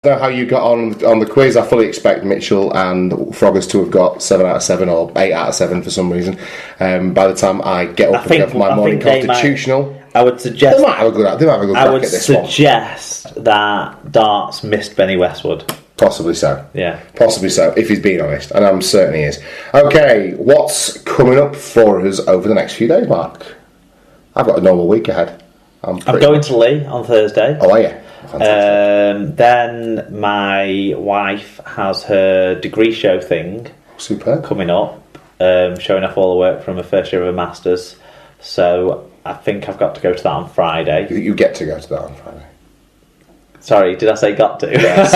Know how you got on the quiz. I fully expect Mitchell and Froggers to have got 7 out of 7 or 8 out of 7 for some reason. By the time I get up and go for my morning constitutional, I would suggest they might have a good crack at this one. I would suggest that Darts missed Benny Westwood. Possibly so. Yeah. Possibly so, if he's being honest. And I'm certain he is. Okay, what's coming up for us over the next few days, Mark? I've got a normal week ahead. I'm going to Lee on Thursday. Oh, are you? Fantastic. Then my wife has her degree show thing. Superb. Coming up, showing off all the work from her first year of a master's. So I think I've got to go to that on Friday. You get to go to that on Friday. Sorry, did I say got to? Yes.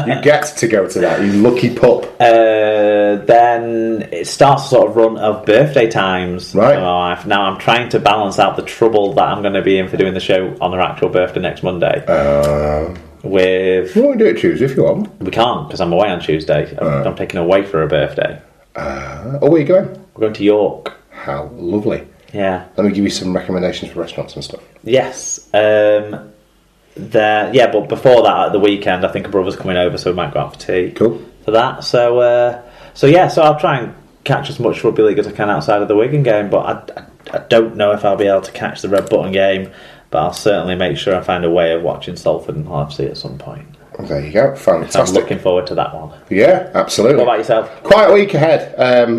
You get to go to that, you lucky pup. Then it starts a sort of run of birthday times. Right. Now I'm trying to balance out the trouble that I'm going to be in for doing the show on her actual birthday next Monday. You want to do it Tuesday if you want. We can't, because I'm away on Tuesday. I'm taking her away for her birthday. Where are you going? We're going to York. How lovely. Yeah. Let me give you some recommendations for restaurants and stuff. Yes. But before that, at the weekend, I think a brother's coming over, so we might go out for tea. Cool. For that. So I'll try and catch as much rugby league as I can outside of the Wigan game, but I don't know if I'll be able to catch the Red Button game, but I'll certainly make sure I find a way of watching Salford and Harvey at some point. There you go, fantastic. I'm looking forward to that one. Yeah, absolutely. What about yourself? Quiet week ahead,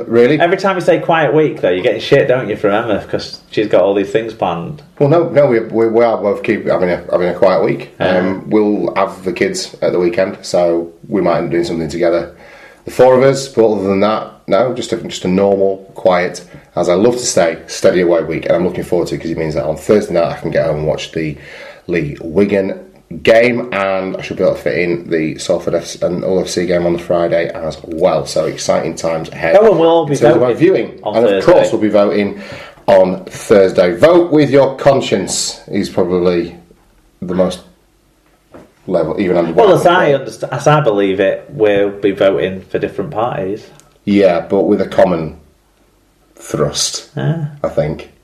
really. Every time you say quiet week, though, you're getting shit, don't you, from Emma, because she's got all these things planned. Well, no, we are both keep having a quiet week. We'll have the kids at the weekend, so we might end up doing something together, the four of us. But other than that, no, just a normal, quiet, as I love to say, steady away week, and I'm looking forward to it because it means that on Thursday night I can get home and watch the Lee Wigan game, and I should be able to fit in the Salford and Hull FC game on the Friday as well. So exciting times ahead. Oh, and we'll all be voting viewing, on and Thursday. Of course we'll be voting on Thursday. Vote with your conscience is probably the most level, even under. Well, as I believe it, we'll be voting for different parties. Yeah, but with a common thrust, I think.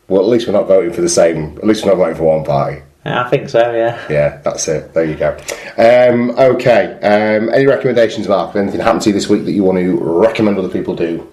Well, at least we're not voting for the same. At least we're not voting for one party. I think so, yeah. Yeah, that's it. There you go. Okay. Any recommendations, Mark? Anything happened to you this week that you want to recommend other people do?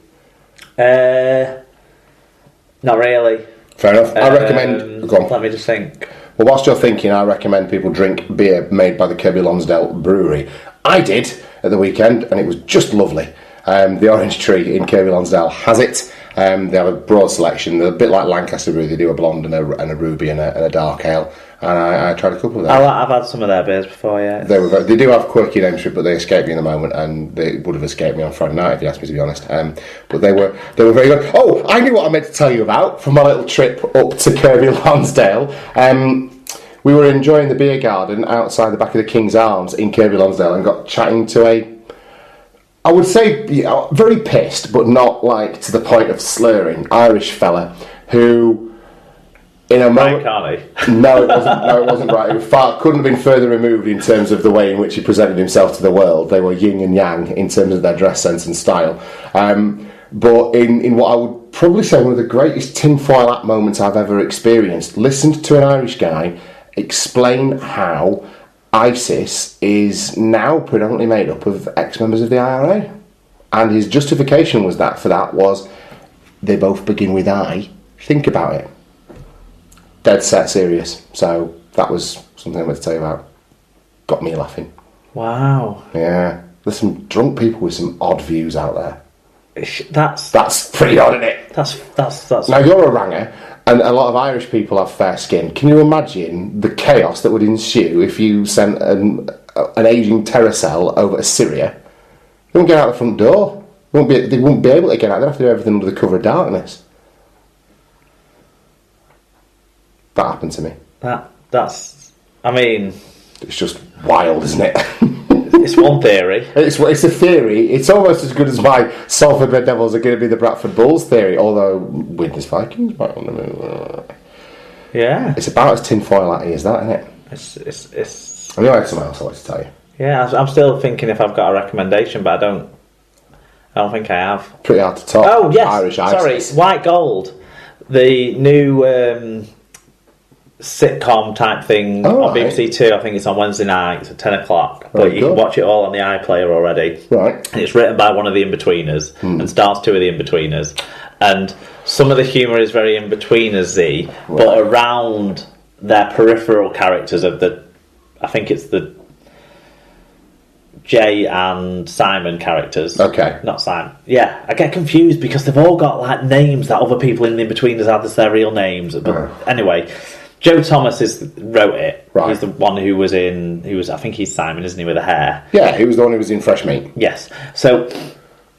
Not really. Fair enough. I recommend... Go on. Let me just think. Well, whilst you're thinking, I recommend people drink beer made by the Kirby Lonsdale Brewery. I did at the weekend, and it was just lovely. The Orange Tree in Kirby Lonsdale has it. They have a broad selection. They're a bit like Lancaster Brew. They do a blonde and a ruby and a dark ale. And I tried a couple of them. I've had some of their beers before, yeah. They do have quirky names for it, but they escaped me in the moment, and they would have escaped me on Friday night if you asked me to be honest. But they were very good. Oh, I knew what I meant to tell you about from my little trip up to Kirby Lonsdale. We were enjoying the beer garden outside the back of the King's Arms in Kirby Lonsdale and got chatting to I would say, very pissed, but not like to the point of slurring, Irish fella who, in a moment, no, it wasn't right. It couldn't have been further removed in terms of the way in which he presented himself to the world. They were yin and yang in terms of their dress sense and style. But in what I would probably say one of the greatest tinfoil hat moments I've ever experienced, listened to an Irish guy explain how ISIS is now predominantly made up of ex-members of the IRA, and his justification was they both begin with I. Think about it. Dead set serious. So that was something I wanted to tell you about. Got me laughing. Wow. Yeah. There's some drunk people with some odd views out there. That's pretty odd, isn't it? That's. Now you're a ranger, and a lot of Irish people have fair skin. Can you imagine the chaos that would ensue if you sent an aging terror cell over to Syria? They wouldn't get out the front door. They wouldn't be able to get out. They'd have to do everything under the cover of darkness. That happened to me. That's. I mean, it's just wild, isn't it? It's one theory. It's a theory. It's almost as good as my Salford Red Devils are going to be the Bradford Bulls theory, although Widnes Vikings might want to move. Yeah. It's about as tinfoil-atty as that, isn't it? It's. I know I had something else I wanted to tell you. Yeah, I'm still thinking if I've got a recommendation, but I don't think I have. Pretty hard to top. Oh, yes. Irish Sorry, ISIS. White Gold. The new sitcom type thing Oh, on right. BBC Two. I think it's on Wednesday nights at 10 o'clock. But Very you good. can watch it all on the iPlayer already. Right. And it's written by one of the In-Betweeners and stars two of the In-Betweeners. And some of the humour is very In-Betweeners-y, but around their peripheral characters of the... I think it's the Jay and Simon characters. Okay. Not Simon. Yeah, I get confused because they've all got like names that other people in In-Betweeners have as their real names. But anyway, Joe Thomas wrote it. Right. He's the one who was in... I think he's Simon, isn't he, with the hair? Yeah, he was the one who was in Fresh Meat. Yes. So...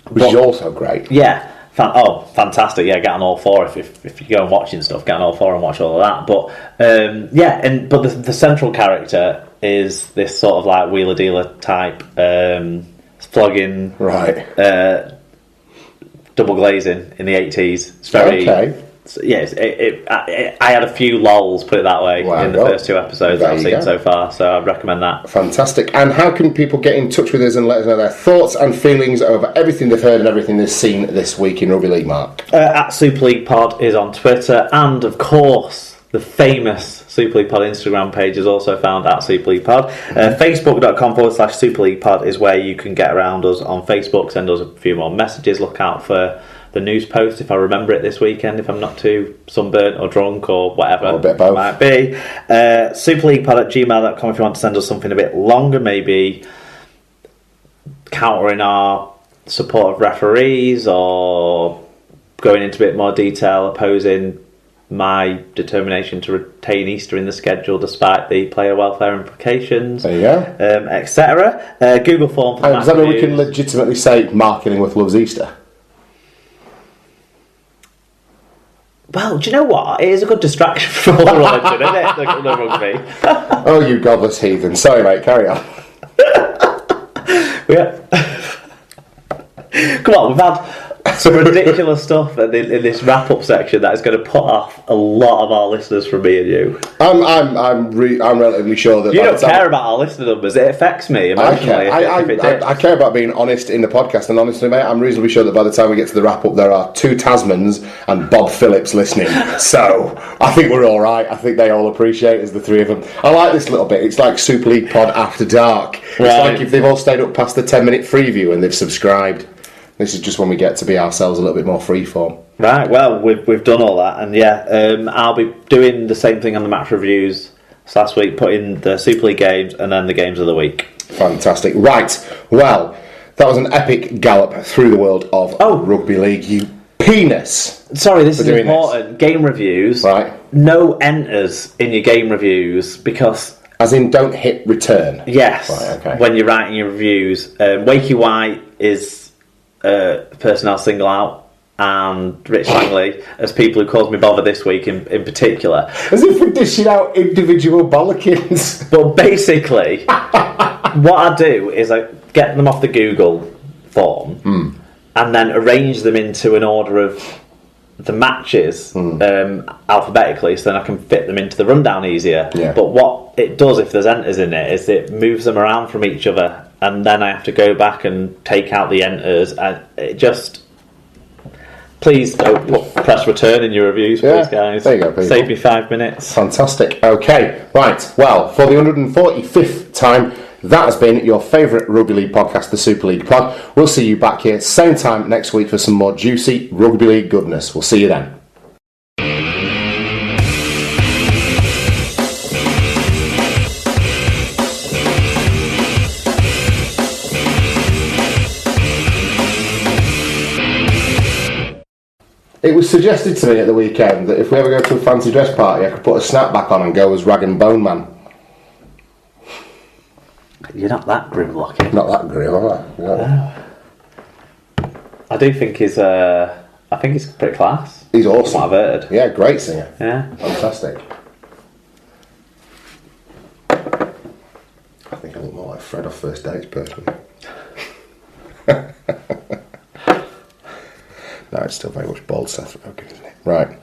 Which is also great. Yeah. Fantastic! Yeah, get on all four if you go and watching stuff. Get on all four and watch all of that. But but the central character is this sort of like wheeler dealer type, flogging, Right. double glazing in the 80s. It's very Okay. I had a few lols, put it that way, Wow, in the first two episodes that I've there you seen go. so far. So I'd recommend that. Fantastic. And how can people get in touch with us and let us know their thoughts and feelings over everything they've heard and everything they've seen this week in Rugby League, Mark? At Super League Pod is on Twitter, and of course the famous Super League Pod Instagram page is also found at Super League Pod. Facebook.com/Super League Pod is where you can get around us on Facebook, send us a few more messages, look out for the news post if I remember it this weekend, if I'm not too sunburnt or drunk or whatever Or a bit of both. it might be. superleaguepod@gmail.com if you want to send us something a bit longer, maybe countering our support of referees or going into a bit more detail opposing my determination to retain Easter in the schedule despite the player welfare implications, There you go. etc. Google form for the Does that mean we reviews. can legitimately say Mark Illingworth loves Easter? Well, do you know what? It is a good distraction from all the religion, isn't it? The rugby. Oh, you godless heathen. Sorry, mate, carry on. Yeah. Come on, we've had some ridiculous stuff in this wrap-up section that is going to put off a lot of our listeners from me and you. I'm relatively sure that You by don't the time- care about our listener numbers. It affects me I emotionally. care. if it did. I care about being honest in the podcast, and honestly, mate, I'm reasonably sure that by the time we get to the wrap up, there are 2 Tasmans and Bob Phillips listening. So I think we're all right. I think they all appreciate us, the 3 of them. I like this little bit. It's like Super League Pod after dark. It's Right. like if they've all stayed up past the 10-minute freeview and they've subscribed. This is just when we get to be ourselves a little bit more freeform. Right, well, we've done all that, and I'll be doing the same thing on the match reviews last week, putting the Super League games and then the games of the week. Fantastic. Right, well, that was an epic gallop through the world of Rugby League, you penis. Sorry, this is doing important. Game reviews. Right. No enters in your game reviews because... As in, don't hit return. Yes, Right, okay. when you're writing your reviews. Wakey White is a person I'll single out, and Rich Langley as people who caused me bother this week in particular. As if we're dishing out individual bollockins. But basically, what I do is I get them off the Google form and then arrange them into an order of the matches alphabetically, so then I can fit them into the rundown easier. Yeah. But what it does if there's enters in it is it moves them around from each other, and then I have to go back and take out the enters, and it just... Please don't press return in your reviews, please, guys. There you go, people. Save me 5 minutes. Fantastic. Okay, right. Well, for the 145th time, that has been your favourite Rugby League podcast, the Super League Pod. We'll see you back here same time next week for some more juicy Rugby League goodness. We'll see you then. It was suggested to me at the weekend that if we ever go to a fancy dress party, I could put a snapback on and go as Rag and Bone Man. You're not that grim looking. Not that grim, am I? No. I do think he's pretty class. He's From awesome. what I've heard. Yeah, great singer. Yeah. Fantastic. I think I look more like Fred off First Dates, personally. No, it's still very much bald Seth Rogen, isn't it? Right.